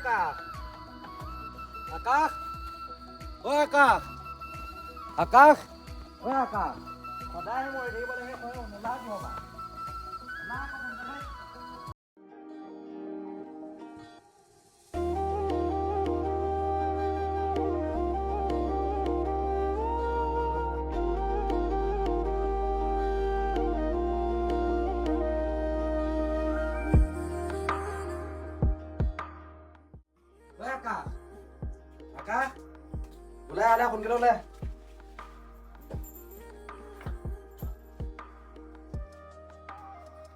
আকাশ আকাশ ঐ আকাশ আকাশ ঐ আকাশ সদায় মৰি থাকিব লাগে নোলা কিয় বা আকাশ ওলাই আলে সোনকালে ওলাই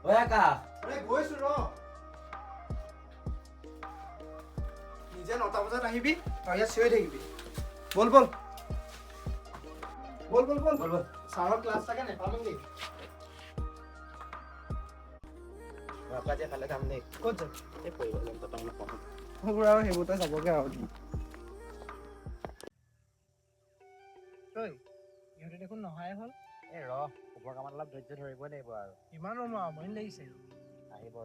ঐ আকাশ গৈছো ৰ নিজে 9টা বজাত আহিবি তই ইয়াত চিঞৰি থাকিবি বল বল বল বল বল বল ছাৰৰ ক্লাছ থাকে নেপালোঁগৈ বাপাজে খালে কাম দেই ক'ত যাবি এই পৰিব ল'ম তই নকওঁ সেইবোৰ আৰু সেইবোৰতে যাবগৈ আৰু তই ইহঁতে দেখোন নহাই হ'ল এই খবৰ কামত অলপ ধৈৰ্য ধৰিবই লাগিব আৰু ইমান ৰ'ম আমনি লাগিছে আহিব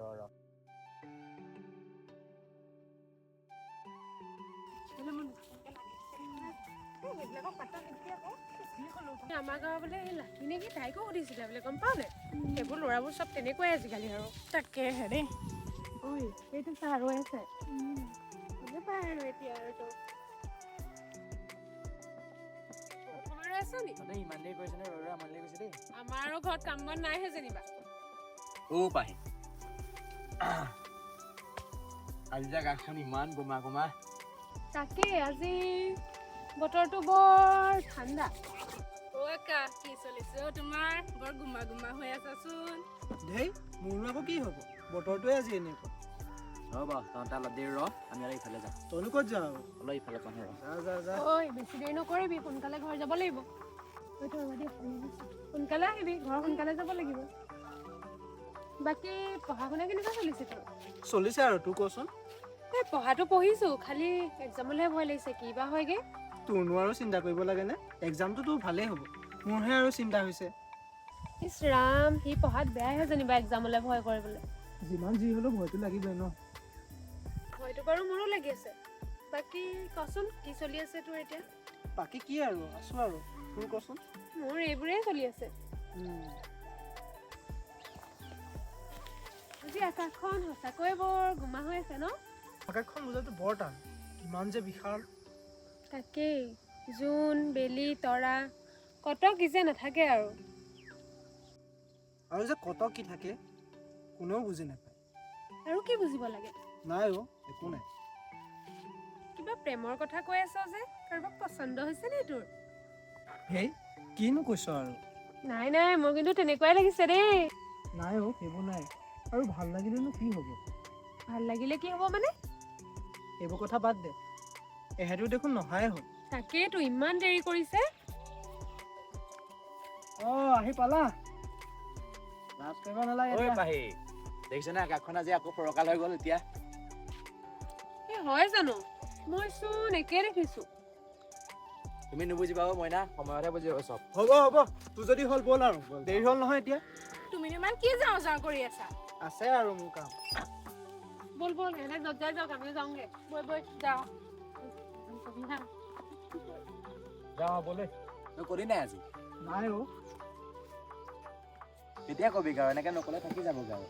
আমাৰ গাঁৱৰ বোলে এই লাঠি নেকি তাইকো সুধিছিলে বোলে গম পাও নে সেইবোৰ ল'ৰাবোৰ চব তেনেকুৱাই আজিকালি আৰু তাকেহে দেই ঐ এইটো চাহ ৰৈ আছে পাই আৰু এতিয়া আৰু ইমান দেৰি কৰিছে নে ৰৈ আমনি লাগিছে দেই আমাৰো ঘৰত কাম বন নাইহে যেনিবা পাহি আজি যে আকাশখন ইমান গোমা গোমা তাকে আজি বতৰটো বৰ ঠাণ্ডা কি চলিছে তোমাৰ বৰ গুমা গুমা হৈ আছাচোন ধেই মোৰনো আকৌ কি হ'ব বতৰটোৱে আজি এনেকুৱা ৰ'ব তহঁতে অলপ দেৰি আমি আৰু ইফালে যাম তইনো ক'ত যাওঁ অলপ ইফালে যাম যা যা ঐ বেছি দেৰি নকৰিবি সোনকালে ঘৰ যাব লাগিব সোনকালে আহিবি ঘৰ সোনকালে যাব লাগিব বাকী পঢ়া শুনা কেনেকুৱা চলিছে তোৰ চলিছে আৰু তোৰ কচোন এই পঢ়াটো পঢ়িছো খালি এক্সামলৈহে ভয় লাগিছে কি বা হয়গে তোৰনো আৰু চিন্তা কৰিব লাগে নে এক্সামটো তোৰ ভালেই হ'ব মোৰহে আৰু চিন্তা হৈছে ইছ ৰাম সি পঢ়াত বেয়াহে যেনিবা এক্সামলৈ ভয় কৰিবলৈ যিমান যি হ'লেও ভয়টো লাগিবই ন ভয়টো বাৰু মোৰো লাগি আছে বাকী কচোন কি চলি আছে তোৰ এতিয়া বাকী কি আৰু আছো আৰু তোৰ কচোন মোৰ এইবোৰেই চলি আছে আজি আকাশখন সঁচাকৈ বৰ গোমা হৈ আছে ন আকাশখন বুজাটো বৰ টান কিমান যে বিশাল তাকেই জোন বেলি তৰা কত কি যে নাথাকে আৰু যে কত কি থাকে কোনেও বুজি নাপায় আৰু কি বুজিব লাগে নাই একো নাই কিবা প্ৰেমৰ কথা কৈ আছ যে কাৰোবাক পছন্দ হৈছে নে তোৰ হেই কিনো কৈছ আৰু নাই নাই মোৰ কিন্তু তেনেকুৱাই লাগিছে দেই নাই সেইবোৰ নাই আৰু ভাল লাগিলেনো কি হ'ব ভাল লাগিলে কি হ'ব মানে এইবোৰ কথা বাদ দে এহেঁতো দেখোন নহাই হ'ল তাকেইতো ইমান দেৰি কৰিছে আহি পালা লাজ কৰিব নালাগে পাহি দেখিছনে আকাশখন আজি আকৌ ফৰকাল হৈ গ'ল এতিয়া এই হয় জানো মই চোন একে দেখিছো তুমি নুবুজিবা মইনা সময়তহে বুজিব চব হ'ব তোৰ যদি হ'ল ব'ল আৰু দেৰি হ'ল নহয় এতিয়া তুমি ইমান কি যাওঁ যাওঁ কৰি আছা আছে আৰু মোৰ কাম বল এনে যাই যাওক আমি যাওঁগে বৈ যাওঁ যাওঁ বলে তই কৰি নাই আজি নাই কেতিয়া কবি গাঁও এনেকে নকলে থাকি যাব গাঁও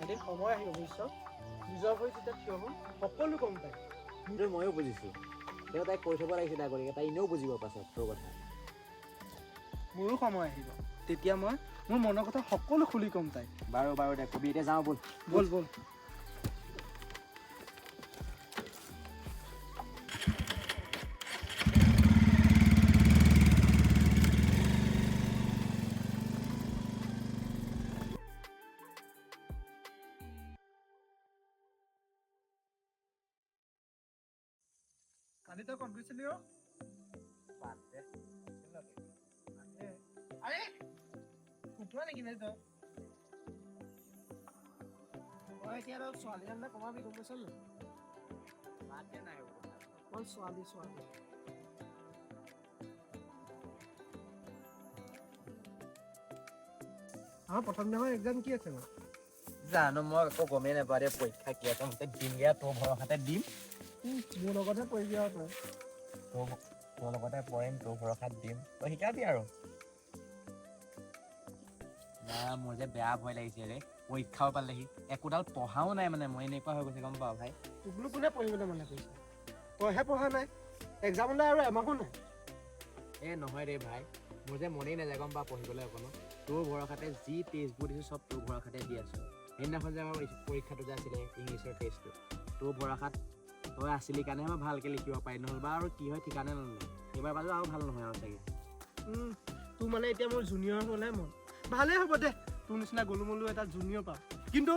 এদিন সময় আহিব বুজিছ নিজৰ ভৰি যেতিয়া থিয় হ'ম সকলো গম পায় সেইটো ময়ো বুজিছো তেওঁ তাইক কৈ থব লাগিছিলে আগতীয়াকে তাই এনেও বুজিব পাছত তোৰ কথা মোৰো সময় আহিব তেতিয়া মই মোৰ মনৰ কথা সকলো খুলি ক'ম তাইক বাৰু দে কবি এতিয়া যাওঁ বল কালি তই ক'ত গৈছিলি ফুটোৱা নেকি নাই তই এতিয়া ছোৱালী আনিলে কমাবি গম পাইছ নাই অকল ছোৱালী আমাৰ প্ৰথম দিনাখন এক্সাম কি আছে বাৰু জানো মই একো গমেই নাপাওঁ দে পৰীক্ষা কি আছে মতে দিমগে তোৰ ভৰসাতে দিম মোৰ লগতহে পৰিবি আৰু তই তোৰ লগতে পঢ়িম তোৰ ভৰসাত দিম তই শিকাবি আৰু না মোৰ যে বেয়া ভয় লাগিছে ৰে পৰীক্ষাও পালেহি একোডাল পঢ়াও নাই মানে মই এনেকুৱা হৈ গৈছে গম পাওঁ ভাই তোকনো কোনে পঢ়িবলৈ মানে কৰিছে তইহে পঢ়া নাই এক্সামলৈ আৰু এমাহো নাই এ নহয় ৰে ভাই মোৰ যে মনেই নাযায় গম পাওঁ পঢ়িবলৈ অকণো তোৰ ভৰসাতে যি টেষ্টবোৰ দিছোঁ চব তোৰ ভৰসাতে দি আছোঁ সেইদিনাখন যে আমাৰ পৰীক্ষাটো যে আছিলে ইংলিছৰ টেষ্টটো তোৰ ভৰসাত তই আছিলি কাৰণেহে মই ভালকৈ লিখিব পাৰি নহ'লে বা আৰু কি হয় ঠিকানে নল'লে এইবাৰ বাজু আৰু ভাল নহয় আৰু চাগে তোৰ মানে এতিয়া মোৰ জুনিয়ৰ হ'লে মন ভালেই হ'ব দে তোৰ নিচিনা গলুমলু এটা জুনিয়ৰ পাম কিন্তু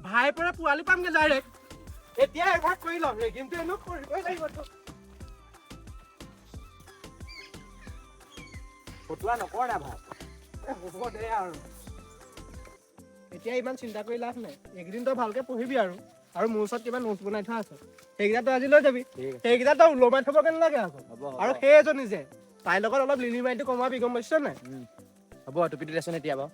ভাইৰ পৰা পোৱালি পামগৈ ডাইৰেক্ট এতিয়া এভাগ কৰি ল'ম ৰে কিন্তু এনেও কৰিবই লাগিব তোক ফটোৱা নকৰ না ভাই হ'ব দে আৰু এতিয়া ইমান চিন্তা কৰি লাভ নাই এইকেইদিন তই ভালকৈ পঢ়িবি আৰু মোৰ ওচৰত কিবা নোটছ বনাই থোৱা আছে সেইকেইটা তই আজি লৈ যাবি সেইকেইটা তই ওলমাই থ'ব কেনে লাগে আকৌ আৰু সেই এজনী যে তাইৰ লগত অলপ লিলিমাইটো কমাবি গম পাইছ নাই হ'ব টুপিটো দেচোন এতিয়া বাৰু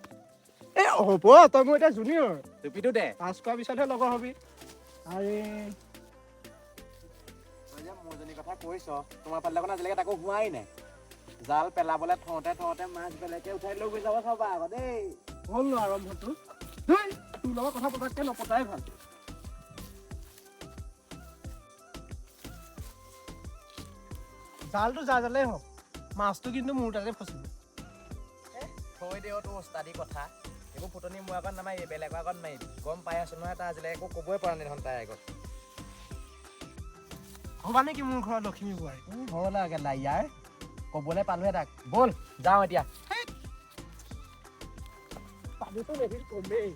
এই হ'ব তই মোৰ এতিয়া জুনিয়ৰ টুপিটো দে পাছ কৰাৰ পিছতহে লগৰ হবি আৰে তই যে মোৰজনীৰ কথা কৈছ তোমাৰ পাল্লাখন আজিলৈকে তাকো হোৱাই নাই জাল পেলাবলৈ থওঁতে মাছ বেলেগে উঠাই লৈ গৈ যাব চাবা আকৌ দেই হ'ল ন আৰম্ভটো তোৰ লগত কথা পতাতকৈ নপতাই ভাল জালটো যা জালেই হওক মাছটো কিন্তু মোৰ তাতে ফচিব থৈ দিও তোৰ ওস্তাদি কথা এইবোৰ ফুটনি মোৰ আগত নামাৰিবি বেলেগৰ আগত মাৰিবি গম পাই আছো নহয় তাৰ আজিলৈকে একো ক'বই পৰা নাই দেখোন তাইৰ আগত হ'বা নেকি মোৰ ঘৰত লখিমী বোৱাৰী হ'ল আৰু কেলা ইয়াৰ ক'বলৈ পালোহে তাক ব'ল যাওঁ এতিয়া পানীটো বেছি কমেই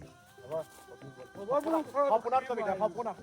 সপোনত কবি তই সপোনত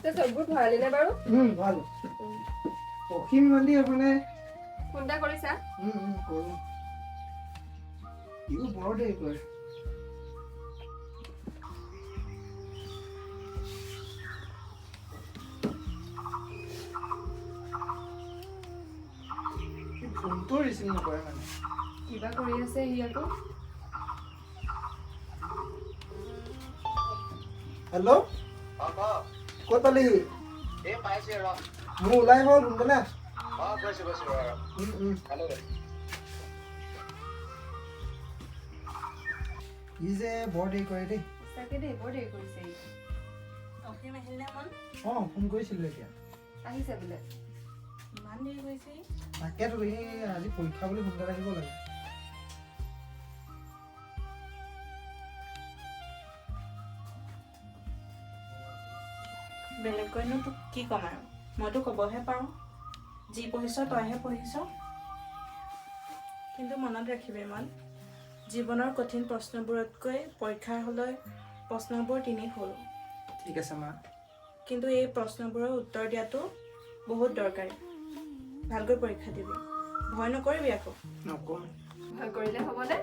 চববোৰ ভৰালিনে বাৰু ভাল অসীম মন্দিৰ মানে ফোন এটা কৰিছা কৰোঁ ইও বৰ দেৰি কৰে ফোনটো ৰিচিভ নকৰে মানে কিবা কৰি আছে সি আকৌ হেল্ল' ক'ত পালিহি এই পাইছে ৰ মোৰ ওলাই হ'ল সোনকালে গৈছো ই যে বৰ দেৰি কৰে দেই তাকে দেই বৰ দেৰি কৰিছে অসীম আহিলে মন ফোন কৰিছিলোঁ এতিয়া আহিছে বোলে ইমান দেৰি হৈছে তাকেতো এই আজি পৰীক্ষা বুলি সোনকালে আহিব লাগে বেলেগকৈনো তোক কি ক'ম আৰু মইতো ক'বহে পাৰোঁ যি পঢ়িছ তইহে পঢ়িছ। কিন্তু মনত ৰাখিবি মান, জীৱনৰ কঠিন প্ৰশ্নবোৰতকৈ পৰীক্ষাৰ হলৈ প্ৰশ্নবোৰ তিনি সৰু। ঠিক আছে মা। কিন্তু এই প্ৰশ্নবোৰৰ উত্তৰ দিয়াটো বহুত দৰকাৰী। ভালকৈ পৰীক্ষা দিবি, ভয় নকৰিবি আকৌ। নকওঁ। ভয় কৰিলে হ'বনে?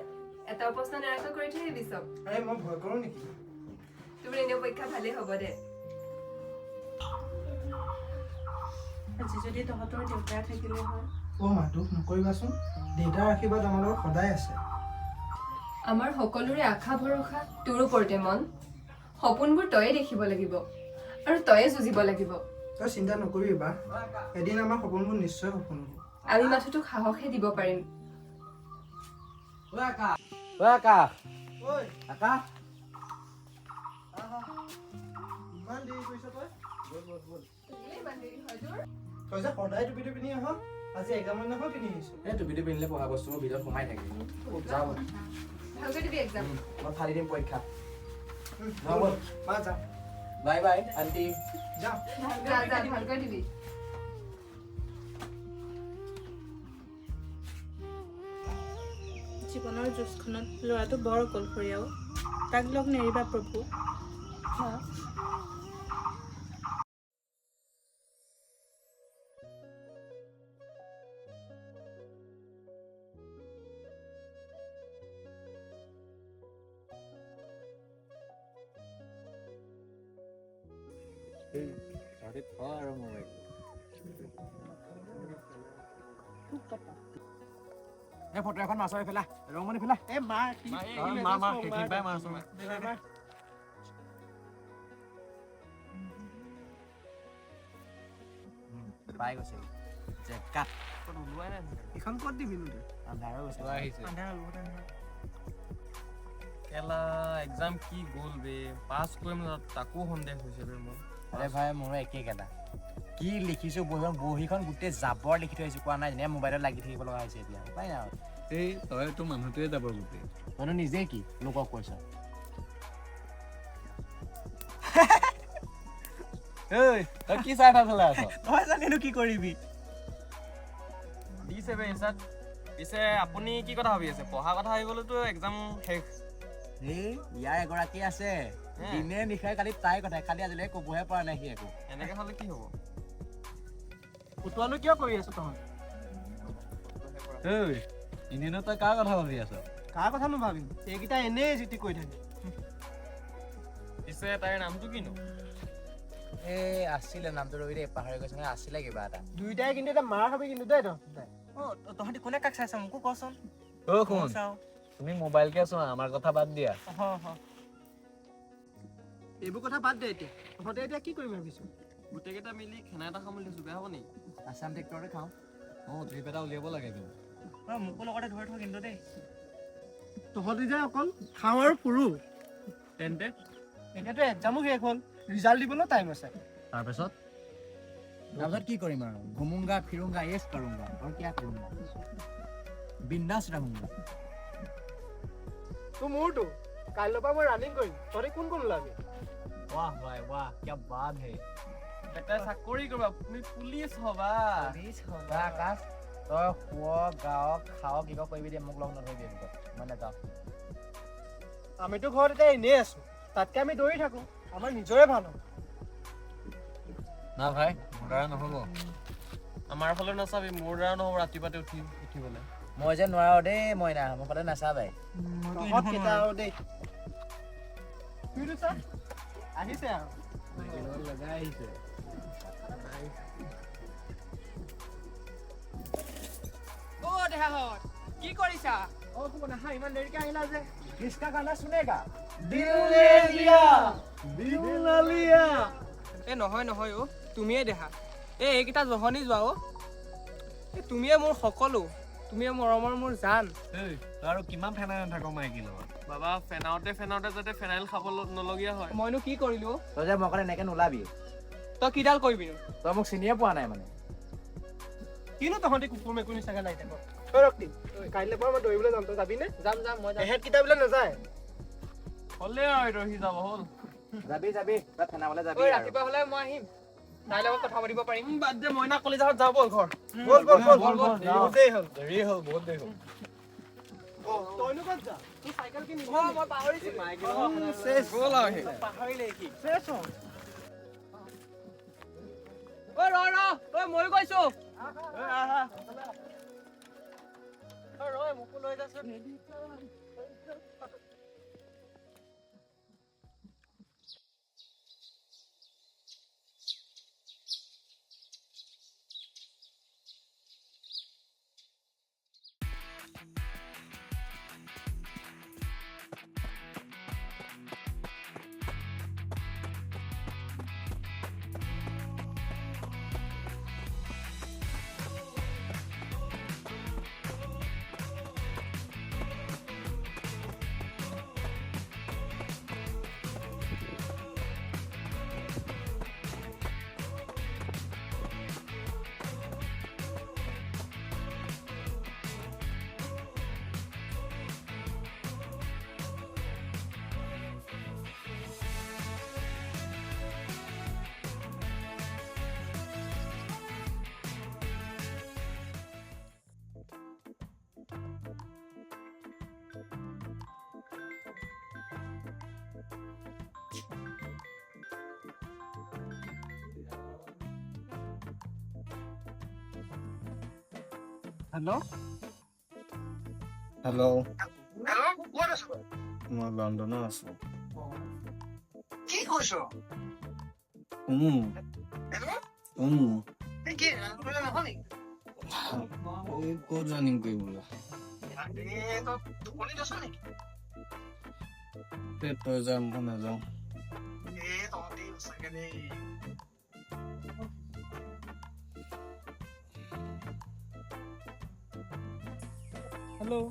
এটাও প্ৰশ্ন নিৰাশা কৰি থৈ দিবি চব। আৰে মই ভয় কৰোঁ নেকি? তোৰ এনেও পৰীক্ষা ভালেই হ'ব দে। আজি যদি তহঁতৰ দেউতাই থাকিলে হয়। মা দুখ নকৰিবাচোন, দেউতাৰ আশীৰ্বাদ আমাৰ লগত সদায় আছে। আমাৰ সকলোৰে আশা ভৰসা তোৰ ওপৰতে মন। সপোনবোৰ তয়ে দেখিব লাগিব আৰু তয়ে যুঁজিব লাগিব। তই চিন্তা নকৰিবি বা, এদিন আমাৰ সপোনবোৰ নিশ্চয় সপোন হ'ব। আমি মাথো তোক সাহসহে দিব পাৰিম। আকাশ ঐ আকাশ ইমান দেৰি কৰিছ তই? ইমান দেৰি হয় তোৰ? তই যে সদায় টুপিটো পিন্ধি আহ, আজি এক্সামৰ দিনাখন পিন্ধি আহিছ। এই টুপিটো পিন্ধিলে পঢ়া বস্তুবোৰ ভিতৰত সোমাই থাকে। যাওঁ ব'ল। ভালকৈ দিবি এক্সাম। মই ফালি দিম পৰীক্ষা। মা যা। Bye bye aunty. যা। ভালকৈ দিবি। জীৱনৰ যুঁজখনত ল'ৰাটো বৰ অকলশৰীয়াও। তাক লগ নেৰিবা প্ৰভু। এই ফটো এখন মাছৰ ফেলা ৰংমনি ফেলা। এ মা কি পাই গৈছে জেকা ওলোৱাই নাই। এখন ক'ত দিবি নো? আন্ধাৰ হৈ গৈছে। কেলা এক্সাম কি গ'ল বে, পাছ কৰিম তাকো সন্দেহ হৈছে বে মোৰ। আৰে ভাই মোৰো একেই কেলা। কি লিখিছো বহীখন গোটেই জাবৰ লিখি থৈ আহিছো, কোৱা নাই যেনে মোবাইলত লাগি থাকিব লগা হৈছে এতিয়া। উপায় নাই আৰু। এই তই তোৰ মানুহটোৱে যাব গোটেই। তইনো নিজে কি লোকক কৈছ? তই কি চাই থাকলে আছ? তই জানিনো কি কৰিবি? দিছে বে এচাত। পিছে আপুনি কি কথা ভাবি আছে? পঢ়া কথা ভাবিবলৈতো এক্সাম শেষ। এই ইয়াৰ এগৰাকী আছে, দিনে নিশাই কালি তাই কথা, খালি আজিলৈকে ক'বহে পৰা নাই সি একো। এনেকে হ'লে কি হ'ব? উতোৱানো কিয় কৰি আছ তহঁত? এনেনো তই কাৰ কথা ভাবি আছ? কাৰ কথানো ভাবিম? এইকেইটা এনেই জিতি কৈ থাকে। পিছে তাইৰ নামটো কিনো? এই আছিলে নামটো ৰবি দেই, পাহৰি গৈছে নহয়, আছিলে কিবা এটা। দুইটাই কিন্তু এটা মাৰ খাবি কিন্তু দেই তহঁত। তহঁতি কোনে কাক চাইছ মোকো কচোন। শুন, তুমি মোবাইলকে চোৱা, আমাৰ কথা বাদ দিয়া। এইবোৰ কথা বাদ দে এতিয়া। তহঁতে এতিয়া কি কৰিম ভাবিছ? গোটেইকেইটা মিলি খানা এটা খাম বুলি ভাবিছো, বেয়া হ'ব নেকি? আছাম ট্ৰেক্টৰতে খাওঁ। ট্ৰিপ এটা উলিয়াব লাগে কিন্তু। মোকো লগতে ধৰি থ কিন্তু দেই। তহঁতি যে অকল খাওঁ আৰু ফুৰো। তেন্তে এতিয়াতো এক্সামো শেষ হ'ল, ৰিজাল্ট দিবলৈ টাইম আছে। তাৰপিছত কি কৰিম আৰু? ঘুমুংগা ফিৰুংগা এছ কৰোংগা আৰু কিয়া কৰোংগা, বিন্দাছ रहूंगा। তো মোৰতো কাইলৈৰ পৰা মই ৰানিং কৰিম। তহঁতি কোন কোন ওলাবি? বাহ ভাই বাহ, কি বাত হে। এটা চাকৰি কৰিবা, তুমি পুলিচ হবা। আকাশ তই শুৱ গাৱ খাৱ কিবা কৰিবি দে, মোক লগ নধৰিবি এইবোৰত, মই নাযাওঁ। আমিতো ঘৰত এতিয়া এনেই আছো, তাতকে আমি দৌৰি থাকো, আমাৰ নিজৰে ভাল হ'ব। না ভাই, মোৰ দ্বাৰা নহ'ব। আমাৰ ফালে নাচাবি, মোৰ দ্বাৰা নহ'ব ৰাতিপুৱাতে উঠিবলৈ। মই যে নোৱাৰো দেই, মই না মোৰ ফালে নাচাবাই। তহঁত কেইটা আৰু দেই। আহিছে আৰু লগাই আহিছে। কি কৰিছা? শুনা হা, ইমান দেৰিকে আহিলা যে? কিসকা গানা শুনেগা? এ নহয় নহয় অ', তুমিয়ে দেখা। এইকেইটা জহনি যোৱা অ'। তুমিয়ে মোৰ সকলো, তুমিয়ে মৰমৰ মোৰ জান। তই আৰু কিমান ফেনাই নাথাক মাইকী লগত? বাবা ফেনাওতে যাতে ফেনাইল খাব নলগীয়া হয়। মইনো কি কৰিলো? তই যে মই কাৰণে এনেকে নোলাবি, তই কিডাল কৰিবিনো? তই মোক চিনিয়ে পোৱা নাই মানে। কিনো তহঁতি কুকুৰ মেকুৰী চাগে লাগি থাক। তই ৰক্তি, কাইলৈ পৰা মই দৌৰিবলৈ যাম, তই যাবিনে? যাম মই যাম। এহেঁত কেইটা বোলে নাযায়। হ'লে আৰু ৰহি যাব হ'ল। যাবি তই ফেনাবলৈ যাবি ঐ আৰু। ৰাতিপুৱা হ'লে মই আহিম। তাইৰ লগত কথা পাতিব পাৰিম বাদ দে মইনা কলেজত যাওঁ বল ঘৰ বল বল বল বল, বল। বহুত দেৰি হ'ল দেৰি হ'ল বহুত দেৰি হ'ল তইনো ক'ত যা তোৰ চাইকেল কি নিব মই পাহৰিছিলো বল আৰু সেই পাহৰিলে কি শেষ হ'ল ঐ ৰ ময়ো গৈছো মোকো লৈ যাচোন হেল্ল' হেল্ল' হেল্ল' ক'ত আছ মই লণ্ডনত আছো কি কৈছ এই কি ৰান্ধিবলৈ নাহ নেকি এই ক'ত ৰানিং কৰিবলৈ তই টোপনিত আছ নেকি তই যাম মই নাযাওঁ তহঁতি সঁচাকে দেই হেল্ল'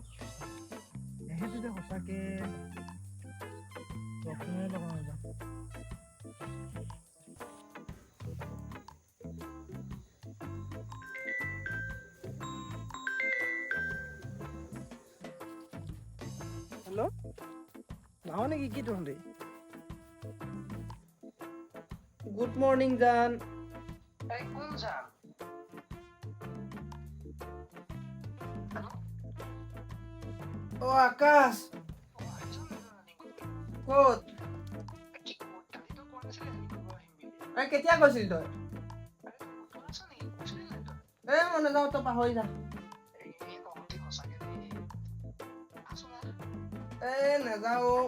সেইটো যে সঁচাকে প্ৰথমে লগাওঁ হেল্ল' নাহ নেকি কি তহঁতি গুড মৰ্ণিং জান কোন জান অ আকাশ ক'ত কেতিয়া কৈছিলি তই মই নাযাওঁ তই পাহৰি যা নাযাওঁ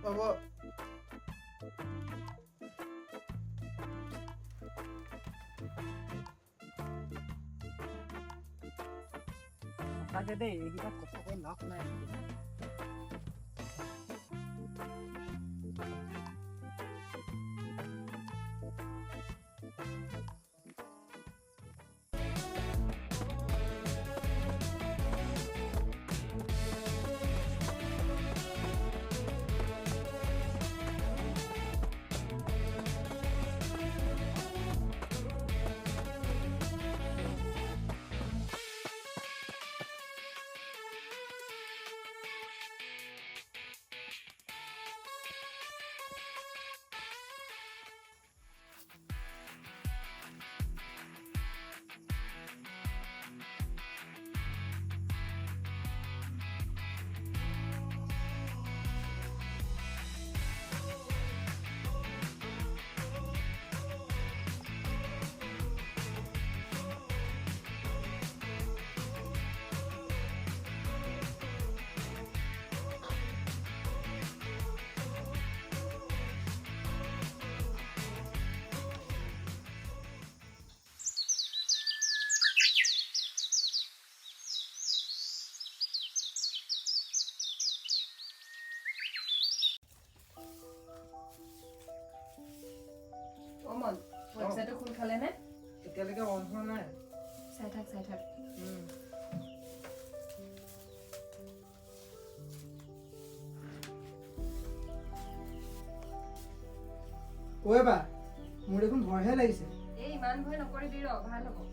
হ'ব সঁচাকে দেই এইকেইটা কষ্ট কৰি লাভ নাই মন ৱেবছাইটটো খোল খালে নে এতিয়ালৈকে অন হোৱা নাই চাই থাক ঐ বা মোৰ দেখোন ভয়হে লাগিছে এই ইমান ভয় নকৰিবি ৰ ভাল হ'ব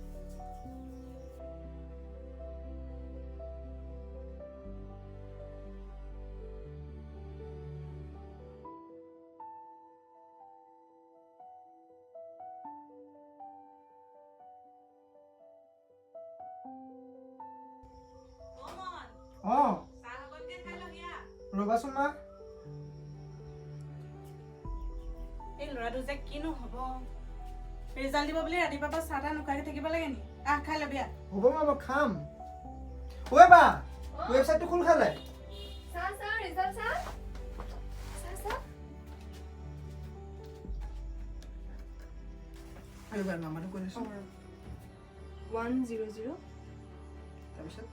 অঁ ৰ'বাচোন মা এই ল'ৰাটো যে কিনো হ'ব ৰিজাল্ট দিব বুলি ৰাতিপুৱাৰ পৰা চাহ তাহ নোখোৱাকৈ থাকিব লাগে নি খাই ল'বি হ'ব মা মই খাম ঐ বা ৱেবছাইটটো খোল খালে নাম্বাৰটো কৈ দিছোঁ 10040 তাৰপিছত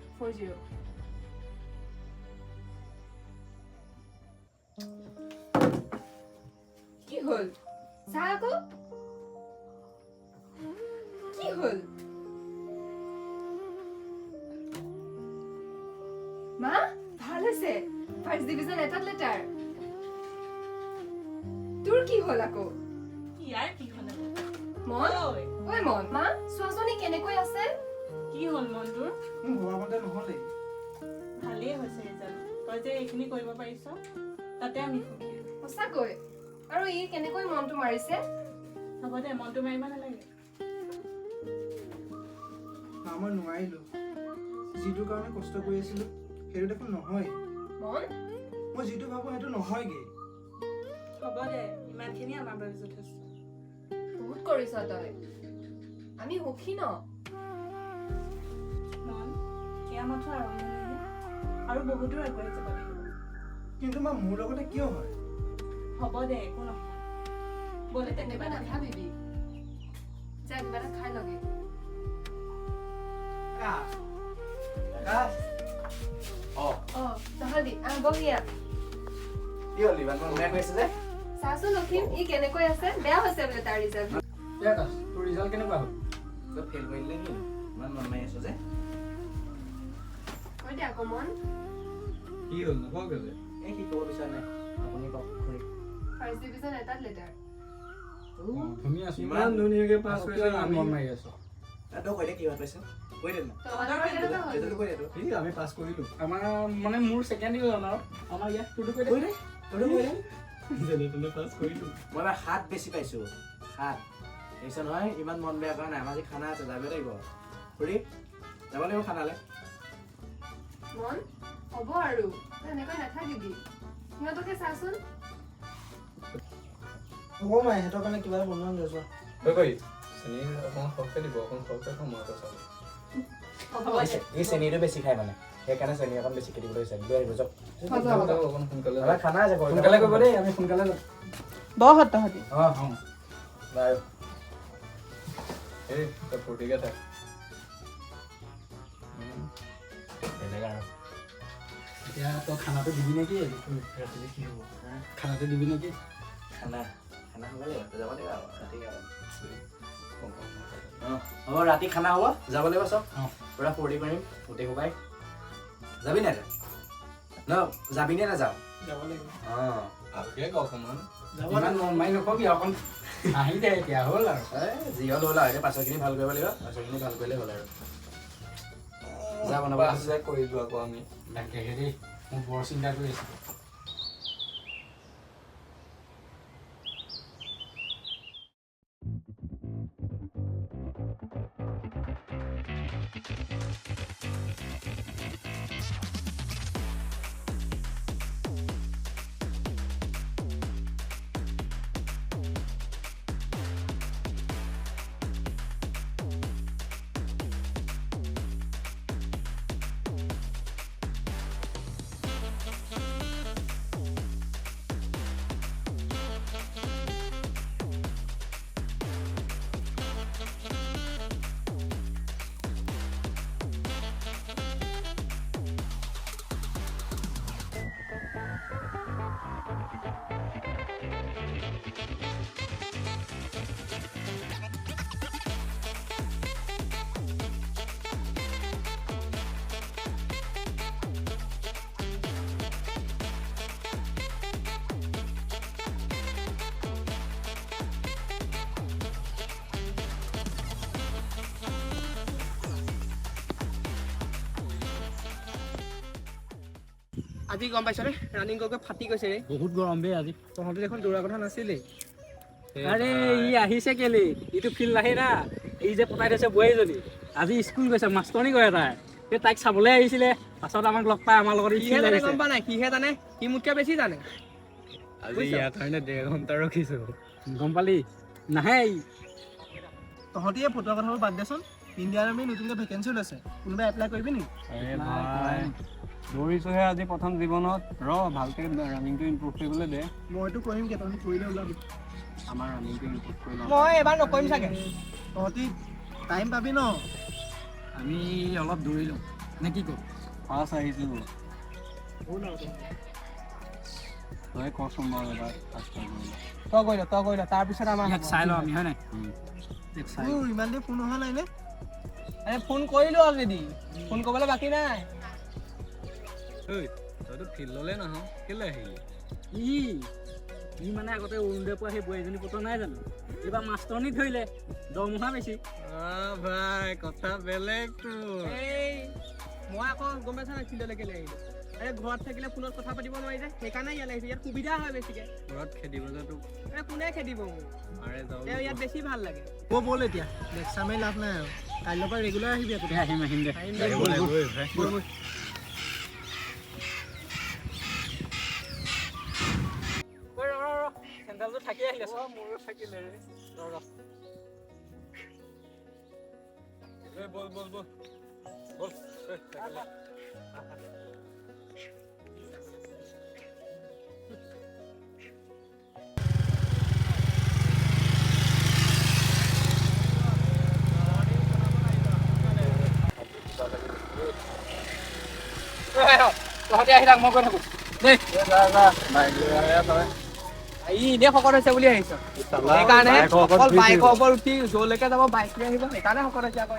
কি হ'ল চাহ আকৌ কি হ'ল মা ভাল হৈছে ফাৰ্ষ্ট ডিভিজন এটাত লেটাৰ তোৰ কি হ'ল আকৌ ইয়াৰ কি হ'ল মন ঐ মন মা চোৱাচোন কেনেকৈ আছে কি হ'ল মনটোৰ মোৰ ভবামতে নহ'লেই ভালেই হৈছে ৰিজাল্ট তই যে এইখিনি কৰিব পাৰিছ তাতে আমি সুখী সঁচাকৈ আৰু ই কেনেকৈ মনটো মাৰিছে হ'ব দে মনটো মাৰিব নালাগে মা মই নোৱাৰিলোঁ যিটোৰ কাৰণে কষ্ট কৰি আছিলোঁ সেইটো দেখোন নহয় মন মই যিটো ভাবোঁ সেইটো নহয়গৈ হ'ব দে ইমানখিনি আমাৰ বাবে যথেষ্ট বহুত কৰিছ তই আমি সুখী ন মন এয়া মাথো আৰম্ভণিহে আৰু বহুতো আগুৱাই যাব লাগিব কিন্তু মা মোৰ লগতে কিয় হয় হ'ব দে একো নহয় বলে তেনেকুৱা নাভাবিবি যা কিবা এটা খাই লগে তহঁতি বহিয়া কি হ'ল ইমান মন বেয়া কৰিছে যে চাচোন লখিম ই কেনেকৈ আছে বেয়া হৈছে বোলে তাৰ ৰিজাল্ট তোৰ ৰিজাল্ট কেনেকুৱা হ'ল তই ফেইল কৰি দিলে নি ইমান মন মাৰি আছ যে কৈ দে আকৌ মন কি হ'ল নকওঁ কেলে এই কি ক'ব বিচৰা নাই আপুনি কওক খুৰী ফাৰ্ষ্ট ডিভিজন এটাত লেটাৰ ধুনীয়া ইমান ধুনীয়াকৈ পাছ কৰিছে মন মাৰি আছো তই কৈ দে কিমান পাইছ কৈ দে না তহঁতৰ কেনেকুৱা হ'ল ৰিজাল্ট কৈ দে তই আমি পাছ কৰিলোঁ আমাৰ মানে মোৰ ছেকেণ্ড ডিভিজন আৰু আমাৰ ইয়াত তোৰটো কৈ দে কৈ দে তইতো কৈ দে যেনে তেনে পাছ কৰিলোঁ মই এবাৰ 7 বেছি পাইছোঁ 7 দেখিছ নহয় ইমান মন বেয়া কৰা নাই আমাৰ আজি খানা আছে যাব লাগিব খুৰী যাব লাগিব খানালৈ মন হ'ব আৰু তেনেকৈ নাথাকিবি সিহঁতকে চাচোন হ'ব মা সিহঁতৰ কাৰণে কিবা এটা বনোৱা লৈ যোৱা কৈ কৈ চেনি অকণমান সৰহকৈ দিব অকণমান সৰহকৈ খাম মই চাব এই চেনিটো বেছি খাই মানে সেইকাৰণে চেনি অকণ বেছিকৈ দিবলৈ বিচাৰিম লৈ আহিব যাওক অকণ সোনকালে আমাৰ খানা আছে সোনকালে কৰিব দেই আমি সোনকালে যাম বহুত তহঁতি অঁ বাৰু এই তই ফূৰ্তিকে থাক বেলেগ আৰু এতিয়া তই খানাটো দিবি নেকি ৰাতিলৈ কি হ'ব খানাটো দিবি নেকি খানা খানা হ'ব লাগিব যাব লাগিব আৰু ৰাতি হ'ব ৰাতি খানা হ'ব যাব লাগিব চব পূৰা ফূৰ্তি কৰিম গোটেই সোপাই যাবি নাই ন যাবি নে নাযাওঁ যাব লাগিব অঁ ভালকৈ কওঁ অকণমান ইমান মন মাৰি নকবি অকণ আহি দে এতিয়া হ'ল আৰু যি হ'ল হ'ল আৰু এতিয়া পাছৰখিনি ভাল কৰিব লাগিব পাছৰখিনি ভাল কৰিলে হ'ল আৰু যা বনাব আছে কৰিলোঁ আকৌ আমি তাকে হেৰি মোৰ বৰ চিন্তা কৰি আছিলোঁ আজি গম পাইছ নে ৰানিং কৰি ফাটি গৈছে ৰে বহুত গৰম বে আজি তহঁতে দেখোন দৌৰা কথা নাছিলেই আৰে ই আহিছে কেলে ইটো ফিল্ড নাহে না এই যে পতাই থৈছে বোৱাৰীজনী আজি স্কুল গৈছে মাষ্টৰনী কৰে তাই সেই তাইক চাবলৈ আহিছিলে পাছত আমাক লগ পাই আমাৰ লগত সিহে জানে গম পা নাই সিহে জানে সি মোতকৈ বেছি জানে আজি ইয়াৰ কাৰণে 1.5 ঘণ্টা ৰখিছো গম পালি নাহে তহঁতি এই ফটোৰ কথাবোৰ বাদ দেচোন ইণ্ডিয়ান আৰ্মি নতুনকৈ ভেকেঞ্চি ওলাইছে কোনোবাই এপ্লাই কৰিবি নেকি আৰে ভাই দৌৰিছোহে আজি প্ৰথম জীৱনত ভালকে ৰানিংটো ইম্প্ৰুভ কৰিবলৈ দে মইতো কৰিম কে তহঁতি কৰিলে ওলাবি আমাৰ ৰানিংটো ইম্প্ৰুভ কৰি লওঁ মই এবাৰ নকৰিম চাগে তহঁতি টাইম পাবি ন আমি অলপ দৌৰি লওঁ নে কি কওঁ ফাৰ্ষ্ট আহিছোঁ তই কচোন বাৰু এবাৰ ফাৰ্ষ্ট তই কৰি ল তাৰপিছত আমাৰ ইয়াক চাই লওঁ আমি হয় নাই তোৰ ইমান দেৰি ফোন অহা নাই নে আৰে ফোন কৰিলো অলৰেডি ফোন কৰিবলৈ বাকী নাই ঐ তইতো ফিল্ডলৈ নাহ কেলৈ আহিলি ই মানে আগতে অৰুণোদয় পোৱা সেই বোৱাৰীজনী পুত্ৰ নাই জানো এইবাৰ মাষ্টৰনী ধৰিলে দৰমহা বেছি ভাই কথা বেলেগ তোৰ এই মই আকৌ গম পাইছা নাই ফিল্ডলৈ কেলৈ আহিলোঁ আৰে ঘৰত থাকিলে ফোনত কথা পাতিব নোৱাৰি যে সেইকাৰণে ইয়ালৈ আহিছোঁ ইয়াত সুবিধা হয় বেছিকৈ ঘৰত খেদিব যে তোক এই কোনে খেদিব মোক মাৰে যাওঁ ইয়াত বেছি ভাল লাগে ব'ল এতিয়া লেকচাৰ মাৰি লাভ নাই আৰু কাইলৈৰ পৰা ৰেগুলাৰ আহিবি আকৌ আহিম দে চেণ্ডেলটো থাকি আহিলে মোৰো থাকিলে বল তহঁতে আহি থাক মই গৈ থাকো দেই এনেই শকত হৈছে বুলি আহিছ সেইকাৰণে অকল বাইকৰ ওপৰত উঠি য'লৈকে যাব বাইক লৈ আহিব সেইকাৰণে শকত হৈছে আকৌ